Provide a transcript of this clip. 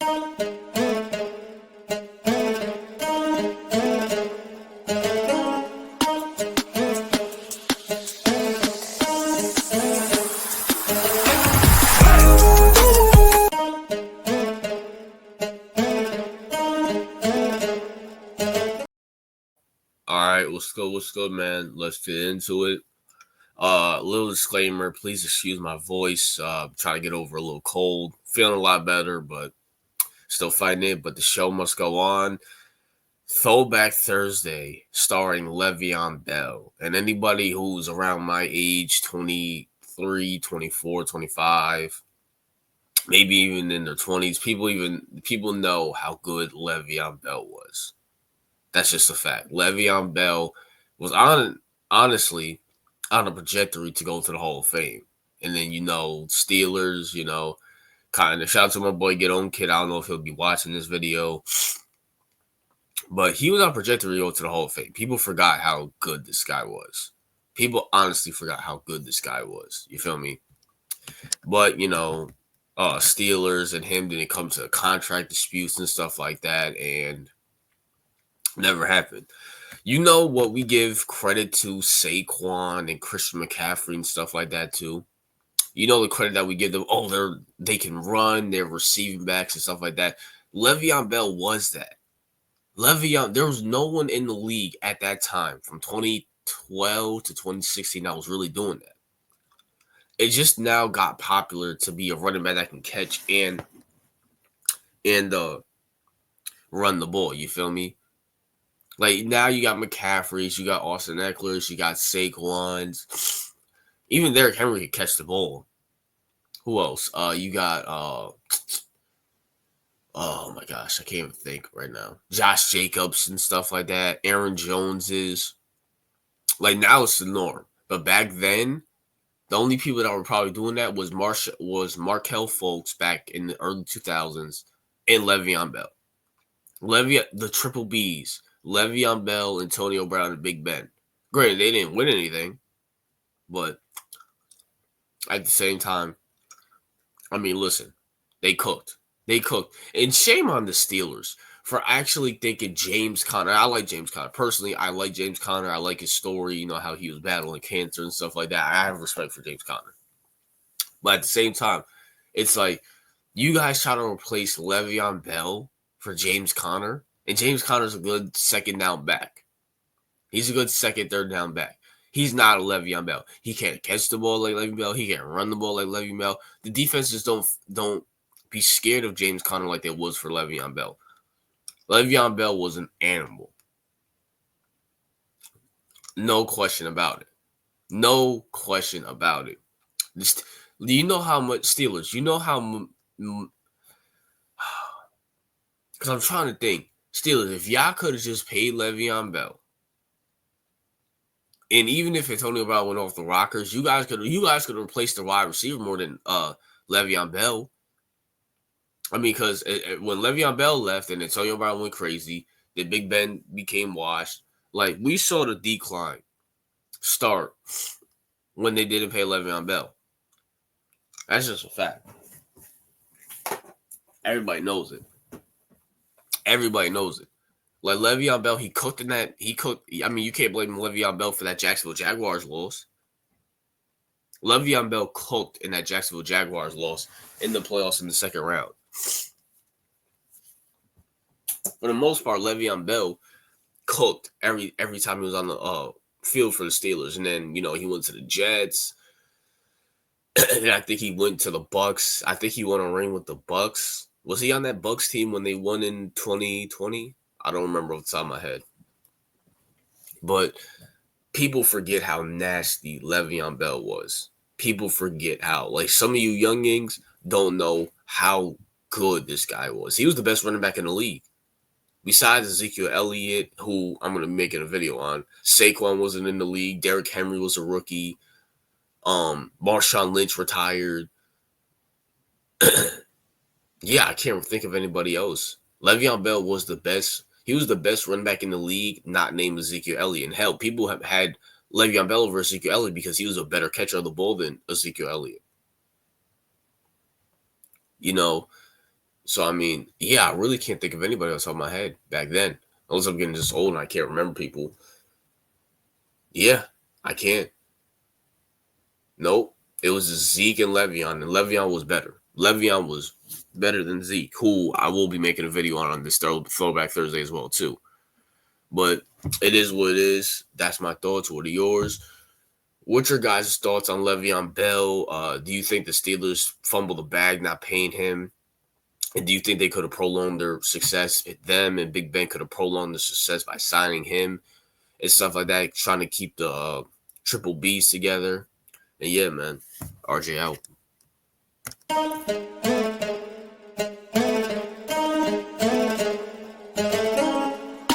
All right, what's good, man? Let's get into it. Little disclaimer, please excuse my voice. Trying to get over a little cold. Feeling a lot better, but still fighting it. But the show must go on. Throwback Thursday, starring Le'Veon Bell. And anybody who's around my age, 23, 24, 25, maybe even in their 20s, people know how good Le'Veon Bell was. That's just a fact. Le'Veon Bell was honestly on a trajectory to go to the Hall of Fame. And then, Steelers, kind of shout out to my boy Get On Kid. I don't know if he'll be watching this video, but he was on a trajectory to go to the Hall of Fame. People forgot how good this guy was. People honestly forgot how good this guy was. You feel me? But, Steelers and him didn't come to contract disputes and stuff like that, and never happened. You know what we give credit to Saquon and Christian McCaffrey and stuff like that too? You know the credit that we give them. Oh, they can run, they're receiving backs and stuff like that. Le'Veon Bell was that. There was no one in the league at that time from 2012 to 2016 that was really doing that. It just now got popular to be a running back that can catch and run the ball. You feel me? Like, now you got McCaffrey's, you got Austin Eckler's, you got Saquon's. Even Derrick Henry could catch the ball. Who else? You got, oh my gosh, I can't even think right now. Josh Jacobs and stuff like that. Aaron Jones is. Like, now it's the norm. But back then, the only people that were probably doing that was Markelle Fultz back in the early 2000s and Le'Veon Bell. The triple Bs. Le'Veon Bell, Antonio Brown, and Big Ben. Granted, they didn't win anything, but at the same time, I mean, listen, they cooked. And shame on the Steelers for actually thinking James Conner. I like James Conner. Personally, I like James Conner. I like his story, how he was battling cancer and stuff like that. I have respect for James Conner. But at the same time, it's like, you guys try to replace Le'Veon Bell for James Conner. And James Conner's a good second down back. He's a good second, third down back. He's not a Le'Veon Bell. He can't catch the ball like Le'Veon Bell. He can't run the ball like Le'Veon Bell. The defenses don't be scared of James Conner like they was for Le'Veon Bell. Le'Veon Bell was an animal. No question about it. No question about it. Do you know how much Steelers? You know how? Because I'm trying to think. Steelers, if y'all could have just paid Le'Veon Bell, and even if Antonio Brown went off the rockers, you guys could replace the wide receiver more than Le'Veon Bell. I mean, because when Le'Veon Bell left and Antonio Brown went crazy, the Big Ben became washed. Like, we saw the decline start when they didn't pay Le'Veon Bell. That's just a fact. Everybody knows it. Everybody knows it. Like, Le'Veon Bell, he cooked in that. I mean, you can't blame Le'Veon Bell for that Jacksonville Jaguars loss. Le'Veon Bell cooked in that Jacksonville Jaguars loss in the playoffs in the second round. For the most part, Le'Veon Bell cooked every time he was on the field for the Steelers. And then, he went to the Jets. And I think he went to the Bucks. I think he won a ring with the Bucks. Was he on that Bucks team when they won in 2020? I don't remember off the top of my head. But people forget how nasty Le'Veon Bell was. People forget how. Like, some of you youngins don't know how good this guy was. He was the best running back in the league. Besides Ezekiel Elliott, who I'm going to make it a video on. Saquon wasn't in the league. Derrick Henry was a rookie. Marshawn Lynch retired. Yeah, I can't think of anybody else. Le'Veon Bell was the best. He was the best running back in the league, not named Ezekiel Elliott. And hell, people have had Le'Veon Bell over Ezekiel Elliott because he was a better catcher of the ball than Ezekiel Elliott. So I mean, yeah, I really can't think of anybody else on my head back then. Unless I'm getting just old and I can't remember people. Yeah, I can't. Nope. It was Zeke and Le'Veon, and Le'Veon was better. Le'Veon was better than Zeke, who I will be making a video on this Throwback Thursday as well, too. But it is what it is. That's my thoughts. What are yours? What's your guys' thoughts on Le'Veon Bell? Do you think the Steelers fumbled the bag not paying him? And do you think they could have prolonged their success? Them and Big Ben could have prolonged the success by signing him and stuff like that, trying to keep the triple Bs together. And yeah, man, RJ out.